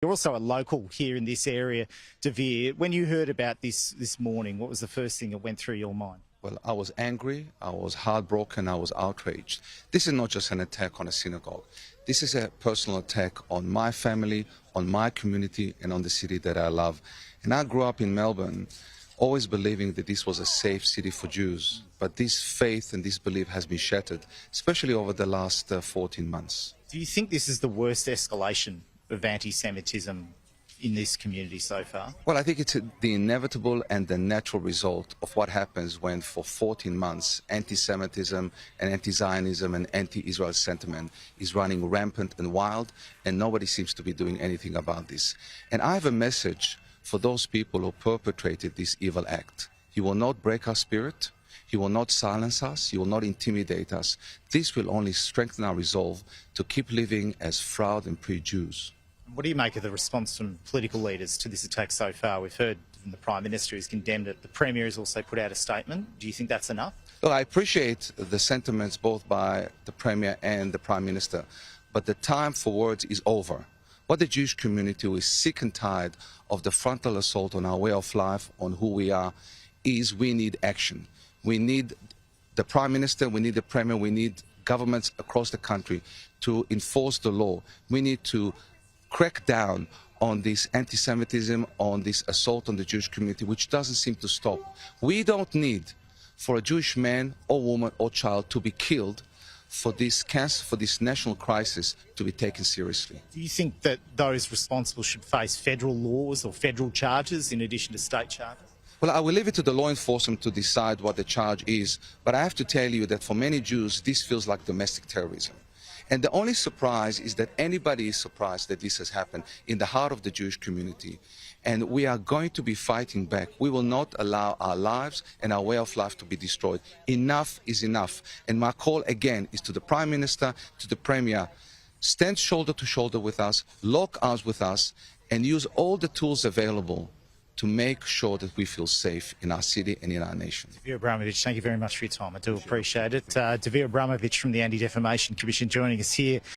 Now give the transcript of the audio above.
You're also a local here in this area, Dvir. When you heard about this morning, what was the first thing that went through your mind? Well, I was angry, I was heartbroken, I was outraged. This is not just an attack on a synagogue. This is a personal attack on my family, on my community, and on the city that I love. And I grew up in Melbourne, always believing that this was a safe city for Jews. But this faith and this belief has been shattered, especially over the last 14 months. Do you think this is the worst escalation of anti-Semitism in this community so far? Well, I think it's the inevitable and the natural result of what happens when for 14 months anti-Semitism and anti-Zionism and anti-Israel sentiment is running rampant and wild, and nobody seems to be doing anything about this. And I have a message for those people who perpetrated this evil act. He will not break our spirit. He will not silence us. He will not intimidate us. This will only strengthen our resolve to keep living as proud and pre-Jews. What do you make of the response from political leaders to this attack so far? We've heard from the Prime Minister who's condemned it. The Premier has also put out a statement. Do you think that's enough? Well, I appreciate the sentiments both by the Premier and the Prime Minister, but the time for words is over. What the Jewish community who is sick and tired of the frontal assault on our way of life, on who we are, is we need action. We need the Prime Minister, we need the Premier, we need governments across the country to enforce the law. We need to crack down on this anti-Semitism, on this assault on the Jewish community, which doesn't seem to stop. We don't need for a Jewish man or woman or child to be killed for this cancer, for this national crisis to be taken seriously. Do you think that those responsible should face federal laws or federal charges in addition to state charges? Well, I will leave it to the law enforcement to decide what the charge is, but I have to tell you that for many Jews, this feels like domestic terrorism. And the only surprise is that anybody is surprised that this has happened in the heart of the Jewish community. And we are going to be fighting back. We will not allow our lives and our way of life to be destroyed. Enough is enough. And my call again is to the Prime Minister, to the Premier, stand shoulder to shoulder with us, lock arms with us, and use all the tools available to make sure that we feel safe in our city and in our nation. Dvir Abramovich, thank you very much for your time. I do appreciate it. Dvir Abramovich from the Anti-Defamation Commission joining us here.